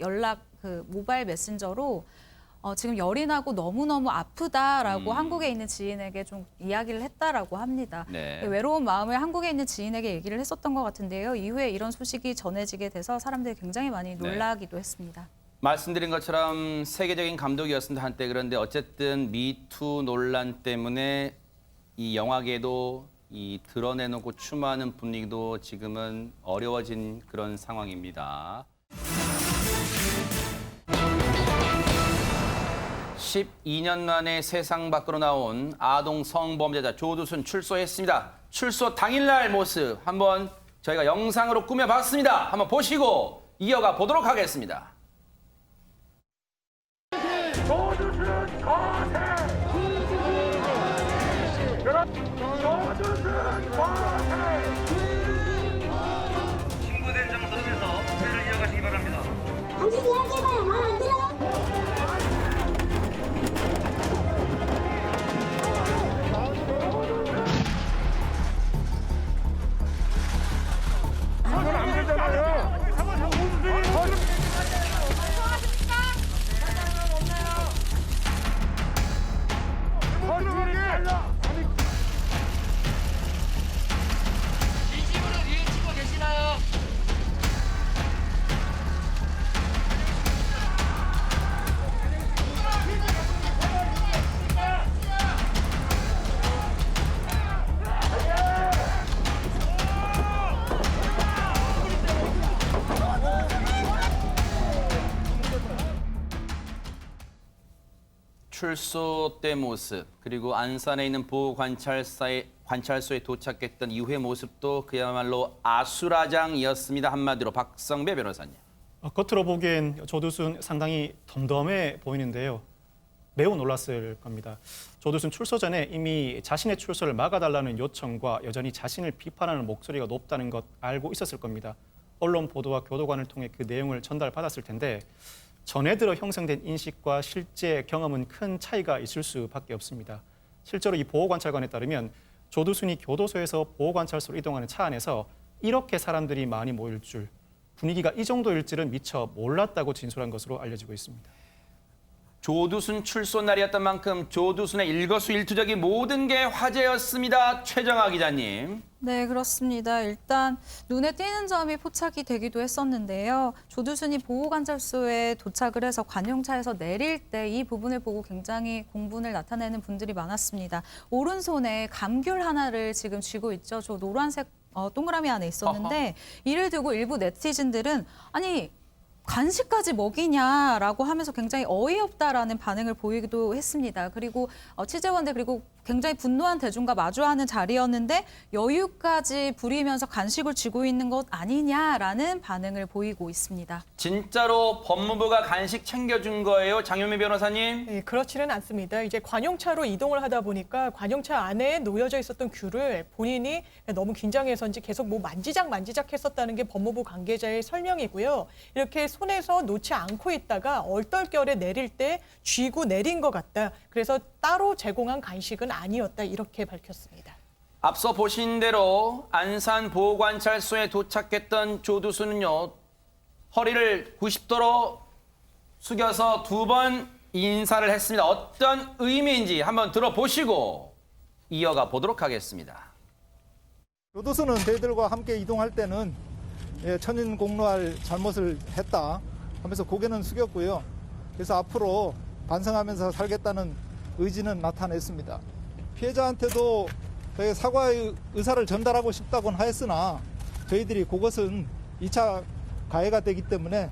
모바일 메신저로 지금 열이 나고 너무너무 아프다라고 한국에 있는 지인에게 좀 이야기를 했다라고 합니다. 네. 외로운 마음을 한국에 있는 지인에게 얘기를 했었던 것 같은데요. 이후에 이런 소식이 전해지게 돼서 사람들이 굉장히 많이 놀라기도 했습니다. 말씀드린 것처럼 세계적인 감독이었습니다 한때. 그런데 어쨌든 미투 논란 때문에 이 영화계도 드러내놓고 추모하는 분위기도 지금은 어려워진 그런 상황입니다. 12년 만에 세상 밖으로 나온 아동 성범죄자 조두순 출소했습니다. 출소 당일날 모습 한번 저희가 영상으로 꾸며봤습니다. 한번 보시고 이어가 보도록 하겠습니다. 신고된 장소에서 회를 이어가시기 바랍니다. 당신 이야기해봐요. 말 안 들어? 출소 때 모습, 그리고 안산에 있는 보호관찰소에 도착했던 이후의 모습도 그야말로 아수라장이었습니다. 한마디로 박성배 변호사님. 겉으로 보기엔 조두순 상당히 덤덤해 보이는데요. 매우 놀랐을 겁니다. 조두순 출소 전에 이미 자신의 출소를 막아달라는 요청과 여전히 자신을 비판하는 목소리가 높다는 것 알고 있었을 겁니다. 언론 보도와 교도관을 통해 그 내용을 전달받았을 텐데 전해 들어 형성된 인식과 실제 경험은 큰 차이가 있을 수밖에 없습니다. 실제로 이 보호관찰관에 따르면 조두순이 교도소에서 보호관찰소로 이동하는 차 안에서 이렇게 사람들이 많이 모일 줄, 분위기가 이 정도일 줄은 미처 몰랐다고 진술한 것으로 알려지고 있습니다. 조두순 출소 날이었던 만큼 조두순의 일거수일투족이 모든 게 화제였습니다. 최정아 기자님. 네, 그렇습니다. 일단 눈에 띄는 점이 포착이 되기도 했었는데요. 조두순이 보호관찰소에 도착을 해서 관용차에서 내릴 때 이 부분을 보고 굉장히 공분을 나타내는 분들이 많았습니다. 오른손에 감귤 하나를 지금 쥐고 있죠. 저 노란색 동그라미 안에 있었는데 이를 두고 일부 네티즌들은 아니 간식까지 먹이냐라고 하면서 굉장히 어이없다라는 반응을 보이기도 했습니다. 그리고 취재원들 그리고 굉장히 분노한 대중과 마주하는 자리였는데 여유까지 부리면서 간식을 쥐고 있는 것 아니냐라는 반응을 보이고 있습니다. 진짜로 법무부가 간식 챙겨준 거예요, 장효미 변호사님? 네, 그렇지는 않습니다. 이제 관용차로 이동을 하다 보니까 관용차 안에 놓여져 있었던 귤을 본인이 너무 긴장해서인지 계속 뭐 만지작 했었다는 게 법무부 관계자의 설명이고요. 이렇게 손에서 놓지 않고 있다가 얼떨결에 내릴 때 쥐고 내린 것 같다. 그래서 따로 제공한 간식은 아니었다. 이렇게 밝혔습니다. 앞서 보신 대로 안산 보호관찰소에 도착했던 조두순은요, 허리를 90도로 숙여서 2번 인사를 했습니다. 어떤 의미인지 한번 들어보시고 이어가 보도록 하겠습니다. 조두순은 저희들과 함께 이동할 때는 천인공노할 잘못을 했다 하면서 고개는 숙였고요. 그래서 앞으로 반성하면서 살겠다는 의지는 나타냈습니다. 피해자한테도 저희 사과의 의사를 전달하고 싶다고는 하였으나 저희들이 그것은 2차 가해가 되기 때문에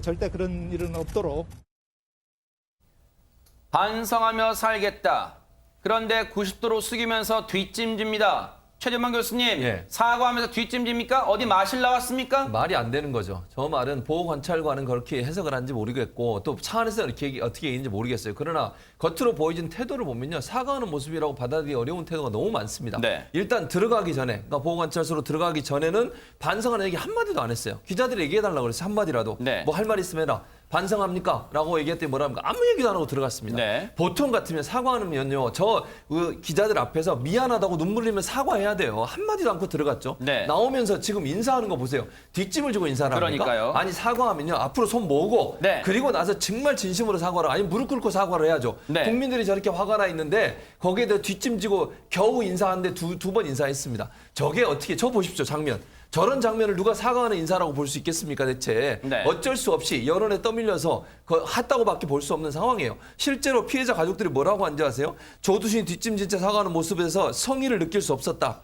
절대 그런 일은 없도록. 반성하며 살겠다. 그런데 90도로 숙이면서 뒷짐집니다. 최재만 교수님, 예. 사과하면서 뒷짐집니까? 어디 마실 나왔습니까? 말이 안 되는 거죠. 저 말은 보호관찰관은 그렇게 해석을 하는지 모르겠고 또 차 안에서 이렇게 어떻게 얘기했는지 모르겠어요. 그러나 겉으로 보여진 태도를 보면요. 사과하는 모습이라고 받아들이기 어려운 태도가 너무 많습니다. 네. 일단 들어가기 전에, 그러니까 보호관찰소로 들어가기 전에는 반성하는 얘기 한마디도 안 했어요. 기자들이 얘기해달라고 그랬어요. 한마디라도. 네. 뭐 할 말 있으면 해라. 반성합니까? 라고 얘기했더니 뭐라 합니까? 아무 얘기도 안 하고 들어갔습니다. 네. 보통 같으면 사과하면요. 저 기자들 앞에서 미안하다고 눈물 흘리면 사과해야 돼요. 한마디도 않고 들어갔죠. 네. 나오면서 지금 인사하는 거 보세요. 뒷짐을 지고 인사를 합니까? 그러니까요. 아니 사과하면요. 앞으로 손 모으고 네. 그리고 나서 정말 진심으로 사과를 아니 무릎 꿇고 사과를 해야죠. 네. 국민들이 저렇게 화가 나 있는데 거기에 대해 뒷짐 지고 겨우 인사하는데 두 번 인사했습니다. 저게 어떻게 저 보십시오. 장면. 저런 장면을 누가 사과하는 인사라고 볼 수 있겠습니까 대체. 네. 어쩔 수 없이 여론에 떠밀려서 했다고밖에 볼 수 없는 상황이에요. 실제로 피해자 가족들이 뭐라고 하는지 아세요? 조두순이 뒷짐진채 사과하는 모습에서 성의를 느낄 수 없었다.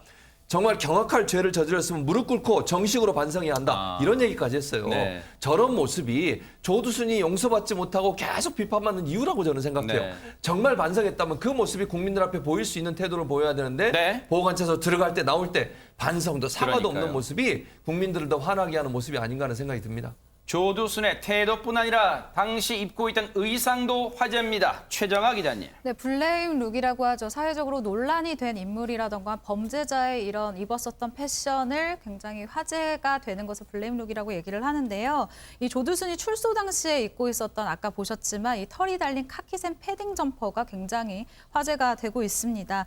정말 경악할 죄를 저질렀으면 무릎 꿇고 정식으로 반성해야 한다. 이런 얘기까지 했어요. 네. 저런 모습이 조두순이 용서받지 못하고 계속 비판받는 이유라고 저는 생각해요. 네. 정말 반성했다면 그 모습이 국민들 앞에 보일 수 있는 태도를 보여야 되는데 네. 보호관찰소 들어갈 때 나올 때 반성도 사과도 그러니까요. 없는 모습이 국민들을 더 화나게 하는 모습이 아닌가 하는 생각이 듭니다. 조두순의 태도뿐 아니라 당시 입고 있던 의상도 화제입니다. 최정아 기자님. 네, 블레임 룩이라고 하죠. 사회적으로 논란이 된 인물이라던가 범죄자의 이런 입었었던 패션을 굉장히 화제가 되는 것을 블레임 룩이라고 얘기를 하는데요. 이 조두순이 출소 당시에 입고 있었던 아까 보셨지만 이 털이 달린 카키색 패딩 점퍼가 굉장히 화제가 되고 있습니다.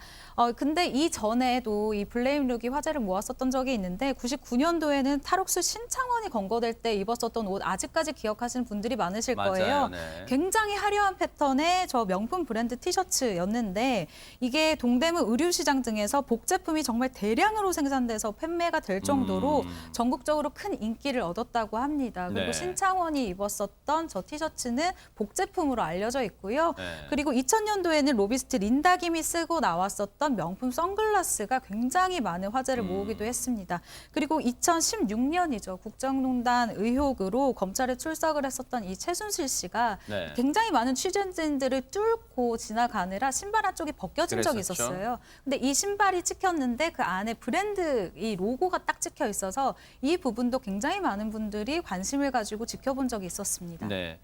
근데 이전에도 이 블레임 룩이 화제를 모았었던 적이 있는데 99년도에는 탈옥수 신창원이 검거될 때 입었었던 옷 아직까지 기억하시는 분들이 많으실 거예요. 맞아요. 네. 굉장히 화려한 패턴의 저 명품 브랜드 티셔츠였는데 이게 동대문 의류시장 등에서 복제품이 정말 대량으로 생산돼서 판매가 될 정도로 전국적으로 큰 인기를 얻었다고 합니다. 그리고 네. 신창원이 입었었던 저 티셔츠는 복제품으로 알려져 있고요. 네. 그리고 2000년도에는 로비스트 린다 김이 쓰고 나왔었던 명품 선글라스가 굉장히 많은 화제를 모으기도 했습니다. 그리고 2016년이죠. 국정농단 의혹으로 검찰에 출석을 했었던 이 최순실 씨가 네. 굉장히 많은 취재진들을 뚫고 지나가느라 신발 한쪽이 벗겨진 적이 그랬었죠. 있었어요. 근데 이 신발이 찍혔는데 그 안에 브랜드 이 로고가 딱 찍혀 있어서 이 부분도 굉장히 많은 분들이 관심을 가지고 지켜본 적이 있었습니다. 네.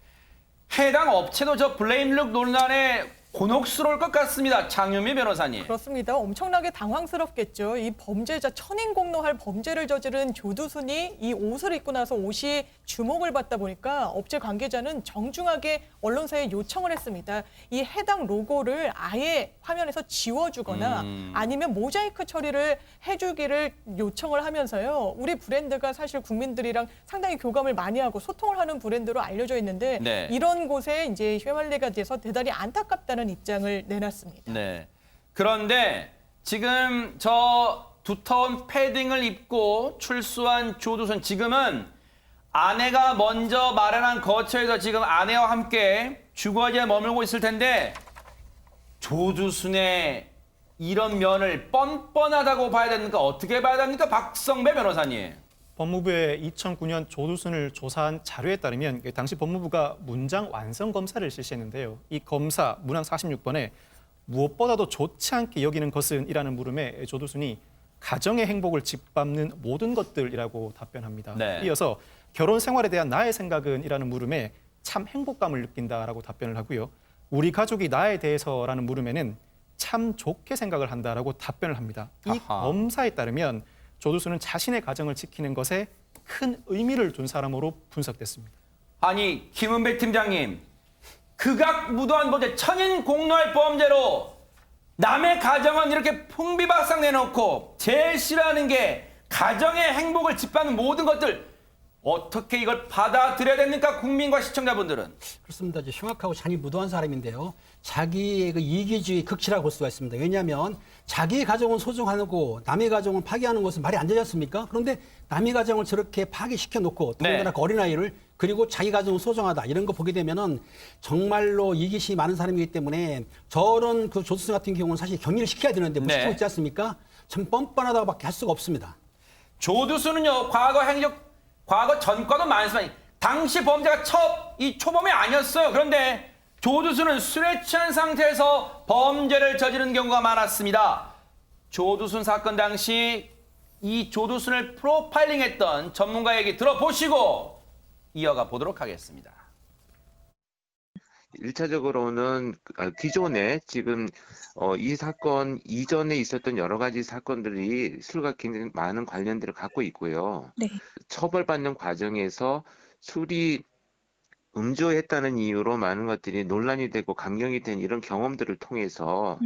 해당 업체도 저 블레임룩 논란에 곤혹스러울 것 같습니다. 장유미 변호사님. 그렇습니다. 엄청나게 당황스럽겠죠. 이 범죄자 천인공노할 범죄를 저지른 조두순이 이 옷을 입고 나서 옷이 주목을 받다 보니까 업체 관계자는 정중하게 언론사에 요청을 했습니다. 이 해당 로고를 아예 화면에서 지워주거나 아니면 모자이크 처리를 해주기를 요청을 하면서요. 우리 브랜드가 사실 국민들이랑 상당히 교감을 많이 하고 소통을 하는 브랜드로 알려져 있는데 네. 이런 곳에 이제 휘말리가 돼서 대단히 안타깝다는 입장을 내놨습니다. 네. 그런데 지금 저 두터운 패딩을 입고 출소한 조두순 지금은 아내가 먼저 마련한 거처에서 지금 아내와 함께 주거지에 머물고 있을 텐데 조두순의 이런 면을 뻔뻔하다고 봐야 됩니까? 어떻게 봐야 됩니까? 박성배 변호사님. 법무부의 2009년 조두순을 조사한 자료에 따르면 당시 법무부가 문장 완성 검사를 실시했는데요. 이 검사 문항 46번에 무엇보다도 좋지 않게 여기는 것은 이라는 물음에 조두순이 가정의 행복을 짓밟는 모든 것들이라고 답변합니다. 네. 이어서 결혼 생활에 대한 나의 생각은 이라는 물음에 참 행복감을 느낀다라고 답변을 하고요. 우리 가족이 나에 대해서라는 물음에는 참 좋게 생각을 한다라고 답변을 합니다. 이 아하. 검사에 따르면 조두순은 자신의 가정을 지키는 것에 큰 의미를 둔 사람으로 분석됐습니다. 아니 김은배 팀장님, 극악무도한 범죄, 천인공노할 범죄로 남의 가정은 이렇게 풍비박상 내놓고 제일 싫어하는 게 가정의 행복을 짓밟는 모든 것들, 어떻게 이걸 받아들여야 됩니까? 국민과 시청자분들은. 그렇습니다. 이제 흉악하고 잔이 무도한 사람인데요. 자기의 그 이기주의 극치라고 볼 수가 있습니다. 왜냐하면 자기의 가정은 소중하고 남의 가정을 파괴하는 것은 말이 안 되지 않습니까? 그런데 남의 가정을 저렇게 파괴시켜 놓고 더군다나 그 어린아이를 그리고 자기 가정은 소중하다 이런 거 보게 되면은 정말로 이기심이 많은 사람이기 때문에 저런 그 조두순 같은 경우는 사실 격리를 시켜야 되는데 못 시키고 있지 않습니까? 참 뻔뻔하다고밖에 할 수가 없습니다. 조두순은요, 과거 전과도 많지만 당시 범죄가 이 초범이 아니었어요. 그런데 조두순은 술에 취한 상태에서 범죄를 저지른 경우가 많았습니다. 조두순 사건 당시 이 조두순을 프로파일링했던 전문가 얘기 들어보시고 이어가 보도록 하겠습니다. 1차적으로는 기존에 지금 이 사건 이전에 있었던 여러 가지 사건들이 술과 굉장히 많은 관련들을 갖고 있고요. 네. 처벌받는 과정에서 술이 음주했다는 이유로 많은 것들이 논란이 되고 감경이 된 이런 경험들을 통해서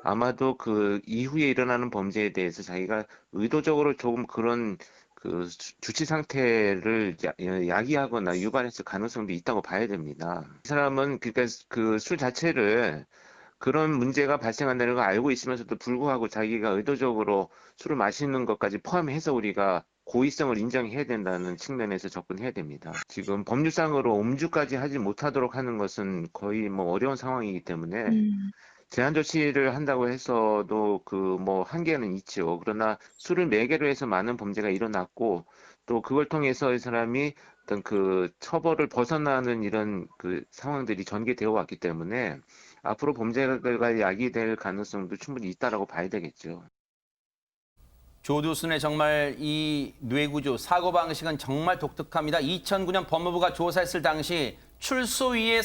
아마도 그 이후에 일어나는 범죄에 대해서 자기가 의도적으로 조금 그런 그 주치 상태를 야기하거나 유발했을 가능성도 있다고 봐야 됩니다. 이 사람은 그러니까 그 술 자체를 그런 문제가 발생한다는 걸 알고 있으면서도 불구하고 자기가 의도적으로 술을 마시는 것까지 포함해서 우리가 고의성을 인정해야 된다는 측면에서 접근해야 됩니다. 지금 법률상으로 음주까지 하지 못하도록 하는 것은 거의 뭐 어려운 상황이기 때문에 제한 조치를 한다고 해서도 그 뭐 한계는 있죠. 그러나 술을 매개로 해서 많은 범죄가 일어났고 또 그걸 통해서 이 사람이 어떤 그 처벌을 벗어나는 이런 그 상황들이 전개되어 왔기 때문에 앞으로 범죄가 야기될 가능성도 충분히 있다라고 봐야 되겠죠. 조두순의 정말 이 뇌구조, 사고방식은 정말 독특합니다. 2009년 법무부가 조사했을 당시 출소 이후의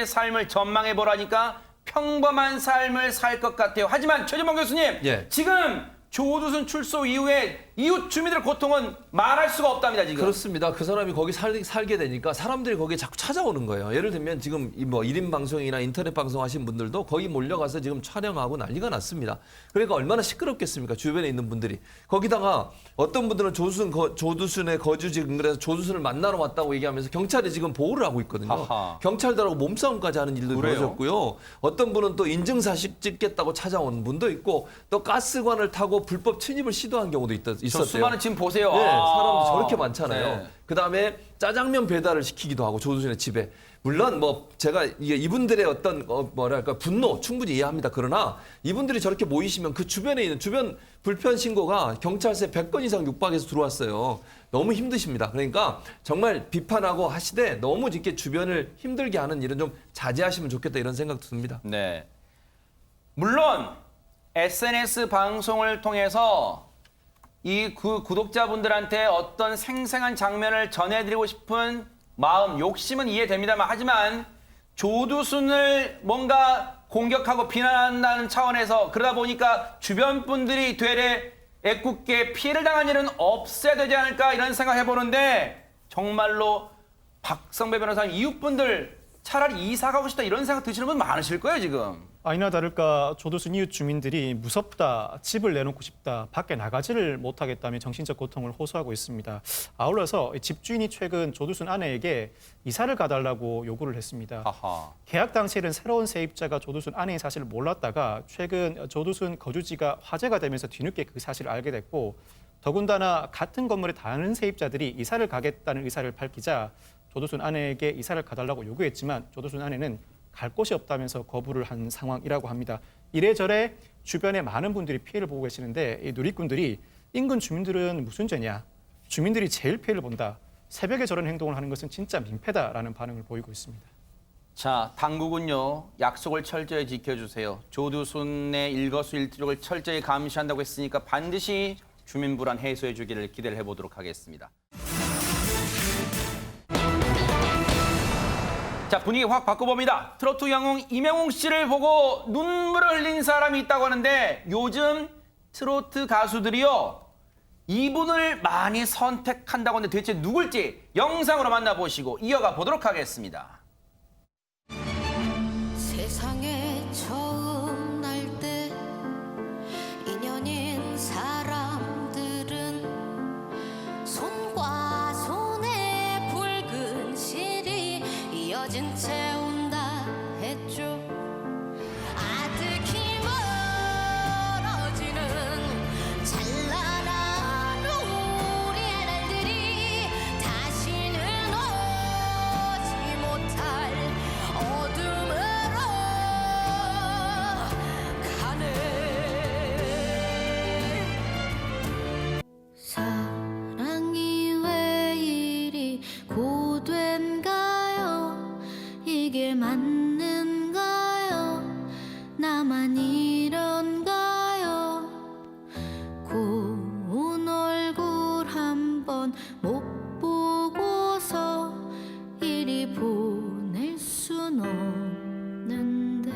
삶을 전망해 보라니까 평범한 삶을 살 것 같아요. 하지만 최재범 교수님, 예. 지금 조두순 출소 이후에 이웃 주민들의 고통은 말할 수가 없답니다, 지금. 그렇습니다. 그 사람이 거기 살게 되니까 사람들이 거기에 자꾸 찾아오는 거예요. 예를 들면 지금 뭐 1인 방송이나 인터넷 방송 하신 분들도 거기 몰려가서 지금 촬영하고 난리가 났습니다. 그러니까 얼마나 시끄럽겠습니까? 주변에 있는 분들이. 거기다가 어떤 분들은 조두순의 거주지 근거에서 조두순을 만나러 왔다고 얘기하면서 경찰이 지금 보호를 하고 있거든요. 하하. 경찰들하고 몸싸움까지 하는 일도 그래요? 벌어졌고요. 어떤 분은 또 인증사실 찍겠다고 찾아온 분도 있고 또 가스관을 타고 불법 침입을 시도한 경우도 있었대요. 수많은 지금 보세요. 네, 아. 사람도 저렇게 많잖아요. 네. 그다음에 짜장면 배달을 시키기도 하고 조두순의 집에. 물론 뭐 제가 이분들의 어떤 뭐랄까 분노 충분히 이해합니다. 그러나 이분들이 저렇게 모이시면 그 주변에 있는 주변 불편 신고가 경찰서에 100건 이상 육박해서 들어왔어요. 너무 힘드십니다. 그러니까 정말 비판하고 하시되 너무 이렇게 주변을 힘들게 하는 일은 좀 자제하시면 좋겠다 이런 생각도 듭니다. 네. 물론 SNS 방송을 통해서 이 구독자분들한테 어떤 생생한 장면을 전해드리고 싶은 마음, 욕심은 이해됩니다만 하지만 조두순을 뭔가 공격하고 비난한다는 차원에서 그러다 보니까 주변 분들이 되레 애꿎게 피해를 당한 일은 없어야 되지 않을까 이런 생각해보는데 정말로 박성배 변호사님 이웃분들 차라리 이사 가고 싶다 이런 생각 드시는 분 많으실 거예요 지금. 아니나 다를까 조두순 이웃 주민들이 무섭다, 집을 내놓고 싶다, 밖에 나가지를 못하겠다며 정신적 고통을 호소하고 있습니다. 아울러서 집주인이 최근 조두순 아내에게 이사를 가달라고 요구를 했습니다. 아하. 계약 당시에는 새로운 세입자가 조두순 아내의 사실을 몰랐다가 최근 조두순 거주지가 화제가 되면서 뒤늦게 그 사실을 알게 됐고 더군다나 같은 건물의 다른 세입자들이 이사를 가겠다는 의사를 밝히자 조두순 아내에게 이사를 가달라고 요구했지만 조두순 아내는 갈 곳이 없다면서 거부를 한 상황이라고 합니다. 이래저래 주변에 많은 분들이 피해를 보고 계시는데 이 누리꾼들이 인근 주민들은 무슨 죄냐? 주민들이 제일 피해를 본다. 새벽에 저런 행동을 하는 것은 진짜 민폐다라는 반응을 보이고 있습니다. 자, 당국은요. 약속을 철저히 지켜주세요. 조두순의 일거수일투족을 철저히 감시한다고 했으니까 반드시 주민 불안 해소해 주기를 기대를 해보도록 하겠습니다. 자, 분위기 확 바꿔봅니다. 트로트 영웅 이명웅 씨를 보고 눈물을 흘린 사람이 있다고 하는데 요즘 트로트 가수들이요. 이분을 많이 선택한다고 하는데 대체 누굴지 영상으로 만나보시고 이어가 보도록 하겠습니다. 세상에 처음 날 때 인연인 사람들은 손과 손에 붉은 실이 이어진 채 온다 했죠. 아득히 멀어지는 찬란한 우리의 날들이 다시는 오지 못할 어둠으로 가네. 사랑이 왜 이리 고된가요? 이게 맞는가요? 나만 이런가요? 고운 얼굴 한번 못 보고서 이리 보낼 순 없는데.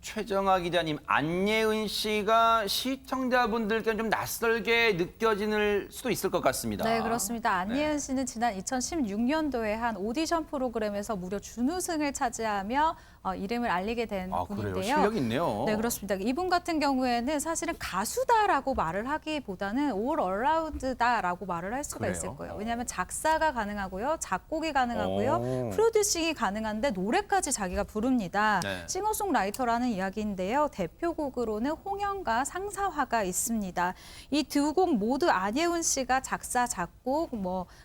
최정아 기자님, 안예은 씨가 시청자분들께 좀 낯설게 느껴질 수도 있을 것 같습니다. 네, 그렇습니다. 안예은 씨는 지난 2016년도에 한 오디션 프로그램에서 무려 준우승을 차지하며 이름을 알리게 된 분인데요. 그래요? 실력이 있네요. 네, 그렇습니다. 이분 같은 경우에는 사실은 가수다라고 말을 하기보다는 올 어라운드다라고 말을 할 수가 그래요? 있을 거예요. 왜냐하면 작사가 가능하고요, 작곡이 가능하고요, 오. 프로듀싱이 가능한데 노래까지 자기가 부릅니다. 네. 싱어송라이터라는 이야기인데요. 대표곡으로는 홍연과 상사화가 있습니다. 이 두 곡 모두 안예은 씨가 작사, 작곡,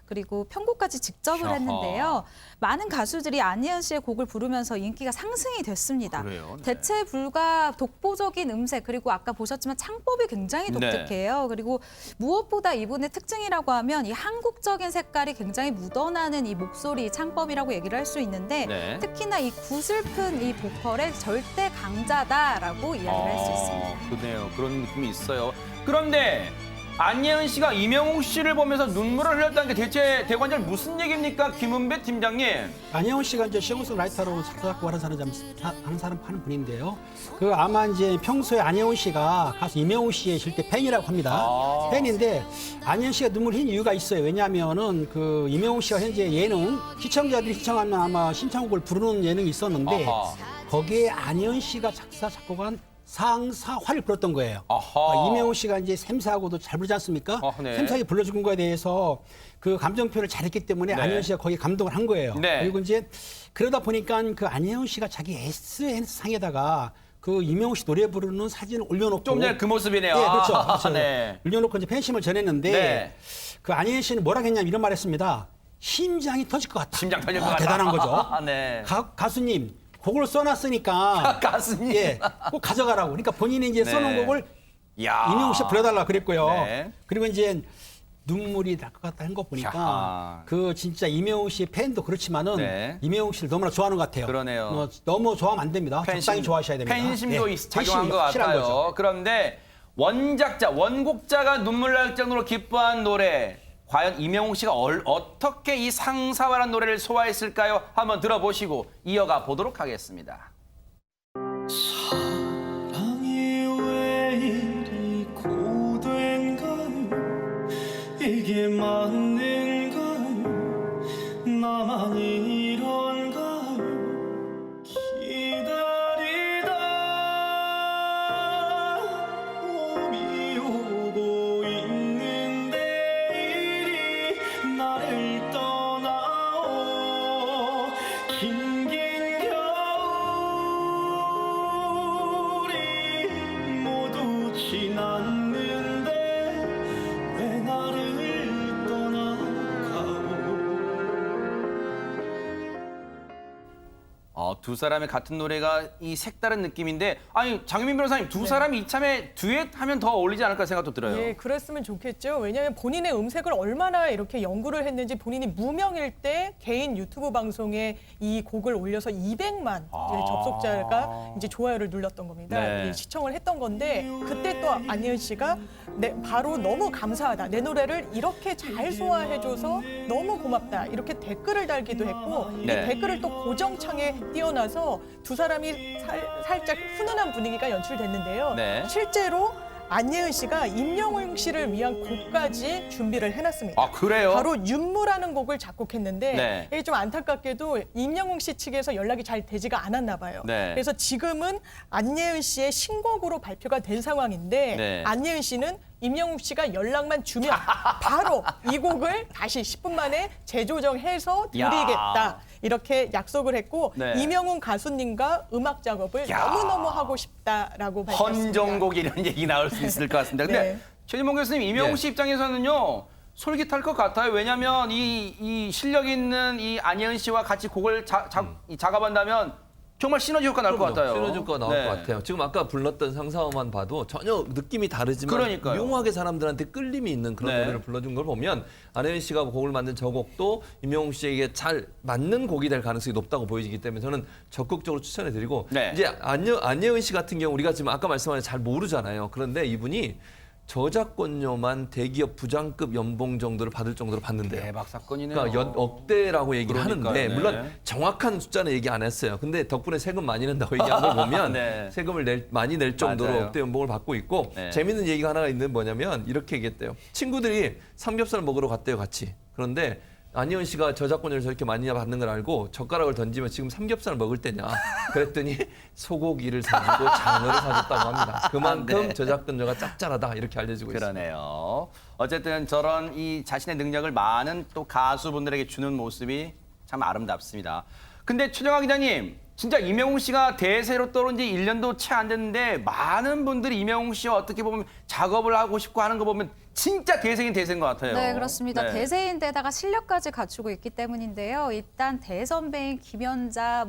그리고 편곡까지 직접을 아하. 했는데요. 많은 가수들이 안예은 씨의 곡을 부르면서 인기가 상당히 상승이 됐습니다. 그래요? 네. 대체 불가 독보적인 음색 그리고 아까 보셨지만 창법이 굉장히 독특해요. 그리고 무엇보다 이분의 특징이라고 하면 이 한국적인 색깔이 굉장히 묻어나는 이 목소리 창법이라고 얘기를 할 수 있는데 네. 특히나 이 구슬픈 이 보컬의 절대 강자다라고 이야기를 할 수 있습니다. 그네요. 그런 느낌이 있어요. 그런데 안예은 씨가 이명웅 씨를 보면서 눈물을 흘렸다는 게 대체 대관절 무슨 얘기입니까? 김은배 팀장님. 안예은 씨가 이제 싱어송라이터로 작곡하고 하는 사람 하는 분인데요. 그 아마 이제 평소에 안예은 씨가 가수 이명웅 씨의 실제 팬이라고 합니다. 팬인데 안예은 씨가 눈물 흘린 이유가 있어요. 왜냐하면은 그 이명웅 씨가 현재 예능 시청자들이 시청하면 아마 신청곡을 부르는 예능이 있었는데 거기에 안예은 씨가 작사 작곡한 상사화를 불렀던 거예요. 이명웅 씨가 이제 샘사하고도 잘 부르지 않습니까? 네. 샘사하게 불러준 거에 대해서 그 감정 표현을 잘했기 때문에 네. 안예은 씨가 거기에 감동을 한 거예요. 네. 그리고 이제 그러다 보니까 그 안예은 씨가 자기 SNS 상에다가 그 이명웅 씨 노래 부르는 사진을 올려놓고 좀 전에 그 모습이네요. 네, 그렇죠. 그렇죠. 네. 올려놓고 이제 팬심을 전했는데 네. 그 안예은 씨는 뭐라 했냐면 이런 말했습니다. 심장이 터질 것 같다. 심장 터질 것 같다. 대단한 거죠. 네. 가수님 곡을 써놨으니까 가수님. 예, 꼭 가져가라고. 그러니까 본인이 이제 네. 써놓은 곡을 야. 이명웅 씨 불러달라 그랬고요. 네. 그리고 이제 눈물이 날 것 같다 한 거 보니까 야. 그 진짜 이명웅 씨의 팬도 그렇지만은 네. 이명웅 씨를 너무나 좋아하는 것 같아요. 그러네요. 너무 좋아하면 안 됩니다. 적당히 좋아하셔야 됩니다. 팬심도 예, 작용한 것 확실한 같아요. 거죠. 그런데 원곡자가 눈물 날 정도로 기뻐한 노래 과연 이명웅 씨가 어떻게 이 상사화라는 노래를 소화했을까요? 한번 들어보시고 이어가 보도록 하겠습니다. 사랑이 왜 이리 고된가요? 이게 맞는가요? 나만 이런가요? 기다리다 몸이 오고 있는데 이리 나를 떠나오 긴긴 겨울이 모두 지났는데 왜 나를 떠나가오. 두 사람의 같은 노래가 이 색다른 느낌인데 아니 장유민 변호사님 두 사람이 이참에 듀엣하면 더 어울리지 않을까 생각도 들어요. 예, 그랬으면 좋겠죠. 왜냐하면 본인의 음색을 얼마나 이렇게 연구를 했는지 본인이 무명일 때 개인 유튜브 방송에 이 곡을 올려서 200만 접속자가 이제 좋아요를 눌렀던 겁니다. 네. 이 시청을 했던 건데 그때 또 안예은 씨가 바로 너무 감사하다. 내 노래를 이렇게 잘 소화해줘서 너무 고맙다. 이렇게 댓글을 달기도 했고 네. 이 댓글을 또 고정창에 띄워놔서 두 사람이 살짝 훈훈한 분위기가 연출됐는데요. 네. 실제로 안예은 씨가 임영웅 씨를 위한 곡까지 준비를 해놨습니다. 아, 그래요? 바로 윤무라는 곡을 작곡했는데 네. 이게 좀 안타깝게도 임영웅 씨 측에서 연락이 잘 되지가 않았나 봐요. 네. 그래서 지금은 안예은 씨의 신곡으로 발표가 된 상황인데 네. 안예은 씨는 임영웅 씨가 연락만 주면 바로 이 곡을 다시 10분 만에 재조정해서 드리겠다. 이렇게 약속을 했고 네. 이명웅 가수님과 음악 작업을 너무너무 하고 싶다라고 밝혔습니다. 헌정곡 이런 얘기 나올 수 있을 것 같습니다. 근데 네. 최진봉 교수님 이명웅 씨 입장에서는요. 솔깃할 것 같아요. 왜냐하면 이 실력 있는 이 안예은 씨와 같이 곡을 작업한다면 정말 시너지 효과 날 것 같아요. 시너지 효과 나올 네. 것 같아요. 지금 아까 불렀던 상사화만 봐도 전혀 느낌이 다르지만 그러니까요. 묘하게 사람들한테 끌림이 있는 그런 네. 노래를 불러준 걸 보면 안혜은 씨가 곡을 만든 저 곡도 임영웅 씨에게 잘 맞는 곡이 될 가능성이 높다고 보이기 때문에 저는 적극적으로 추천해드리고 네. 이제 안예은 씨 같은 경우 우리가 지금 아까 말씀하신 잘 모르잖아요. 그런데 이분이 저작권료만 대기업 부장급 연봉 정도를 받을 정도로 받는데요. 대박 사건이네요. 그러니까 억대라고 얘기를 그러니까요. 하는데 네. 물론 정확한 숫자는 얘기 안 했어요. 근데 덕분에 세금 많이 낸다고 얘기한 걸 보면 네. 세금을 많이 낼 정도로 맞아요. 억대 연봉을 받고 있고 네. 재밌는 얘기가 하나가 있는 뭐냐면 이렇게 얘기했대요. 친구들이 삼겹살 먹으러 갔대요 같이. 그런데 안예은 씨가 저작권료를 저렇게 많이 받는 걸 알고 젓가락을 던지면 지금 삼겹살 먹을 때냐 그랬더니 소고기를 사주고 장어를 사줬다고 합니다. 그만큼 네. 저작권료가 짭짤하다 이렇게 알려지고 있습니다. 그러네요. 어쨌든 저런 이 자신의 능력을 많은 또 가수분들에게 주는 모습이 참 아름답습니다. 근데 최정화 기자님, 진짜 이명웅 씨가 대세로 떠오른 지 1년도 채 안 됐는데 많은 분들이 이명웅 씨와 어떻게 보면 작업을 하고 싶고 하는 거 보면 진짜 대세인 대세인 것 같아요. 네, 그렇습니다. 네. 대세인데다가 실력까지 갖추고 있기 때문인데요. 일단 대선배인 김연자,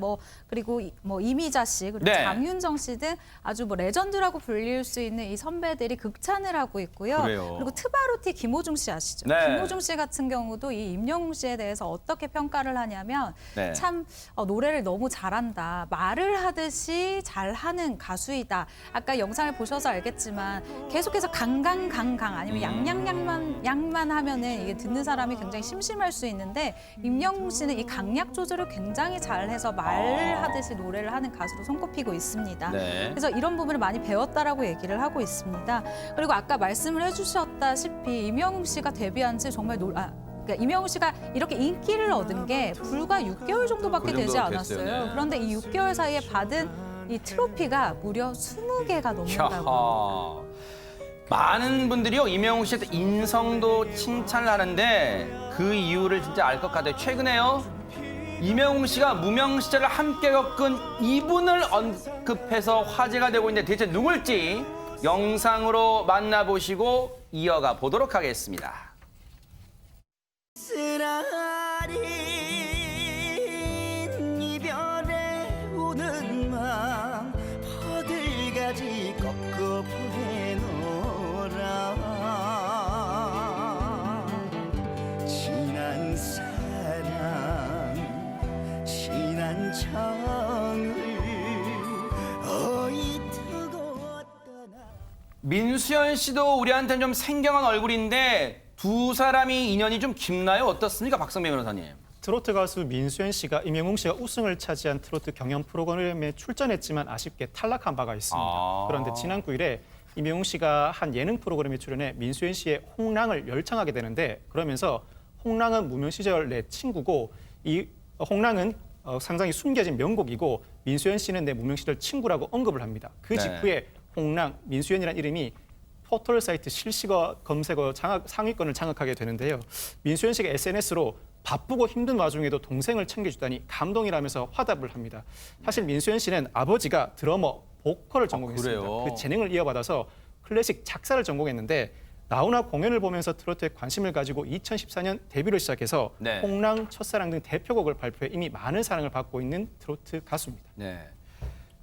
그리고 이미자 씨, 그리고 네. 장윤정 씨 등 아주 레전드라고 불릴 수 있는 이 선배들이 극찬을 하고 있고요. 그래요. 그리고 트바로티 김호중 씨 아시죠? 네. 김호중 씨 같은 경우도 이 임영웅 씨에 대해서 어떻게 평가를 하냐면 네. 참 노래를 너무 잘한다. 말을 하듯이 잘하는 가수이다. 아까 영상을 보셔서 알겠지만 계속해서 강강강강 아니면 양만 하면은 이게 듣는 사람이 굉장히 심심할 수 있는데 임영웅 씨는 이 강약 조절을 굉장히 잘해서 말을 하듯이 노래를 하는 가수로 손꼽히고 있습니다. 네. 그래서 이런 부분을 많이 배웠다라고 얘기를 하고 있습니다. 그리고 아까 말씀을 해주셨다시피 임영웅 씨가 데뷔한 지 정말 그러니까 임영웅 씨가 이렇게 인기를 얻은 게 불과 6개월 정도밖에 그 되지 정도 않았어요. 됐어요. 네. 그런데 이 6개월 사이에 받은 이 트로피가 무려 20개가 넘는다고. 야하. 많은 분들이요 임영웅 씨의 인성도 칭찬을 하는데 그 이유를 진짜 알 것 같아요. 최근에요 임영웅 씨가 무명 시절을 함께 겪은 이분을 언급해서 화제가 되고 있는데 대체 누굴지 영상으로 만나보시고 이어가 보도록 하겠습니다. 쓰라린 이별에 우는 마음 허들가지 꺾어 보내노라 지난 사랑 지난 정을 어이트고 민수연 씨도 우리한테는 좀 생경한 얼굴인데 두 사람이 인연이 좀 깊나요? 어떻습니까? 박성배 변호사님. 트로트 가수 민수연 씨가 임영웅 씨가 우승을 차지한 트로트 경연 프로그램에 출전했지만 아쉽게 탈락한 바가 있습니다. 그런데 지난 9일에 임영웅 씨가 한 예능 프로그램에 출연해 민수연 씨의 홍랑을 열창하게 되는데 그러면서 홍랑은 무명 시절 내 친구고 이 홍랑은 상당히 숨겨진 명곡이고 민수연 씨는 내 무명 시절 친구라고 언급을 합니다. 그 직후에 홍랑, 민수연이라는 이름이 포털 사이트 실시간 검색어 상위권을 장악하게 되는데요. 민수연 씨가 SNS로 바쁘고 힘든 와중에도 동생을 챙겨주다니 감동이라면서 화답을 합니다. 사실 민수연 씨는 아버지가 드러머, 보컬을 전공했습니다. 그 재능을 이어받아서 클래식 작사를 전공했는데 나훈아 공연을 보면서 트로트에 관심을 가지고 2014년 데뷔를 시작해서 홍랑, 첫사랑 등 대표곡을 발표해 이미 많은 사랑을 받고 있는 트로트 가수입니다. 네,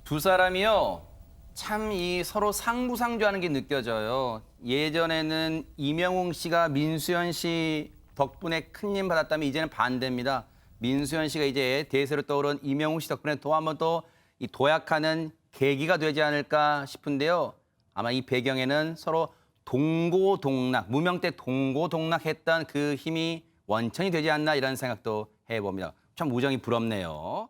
두 사람이요. 참 이 서로 상부상조하는 게 느껴져요. 예전에는 임영웅 씨가 민수연 씨 덕분에 큰 힘 받았다면 이제는 반대입니다. 민수연 씨가 이제 대세로 떠오른 임영웅 씨 덕분에 또 한 번 또 이 도약하는 계기가 되지 않을까 싶은데요. 아마 이 배경에는 서로 동고동락, 무명 때 동고동락했던 그 힘이 원천이 되지 않나 이런 생각도 해봅니다. 참 우정이 부럽네요.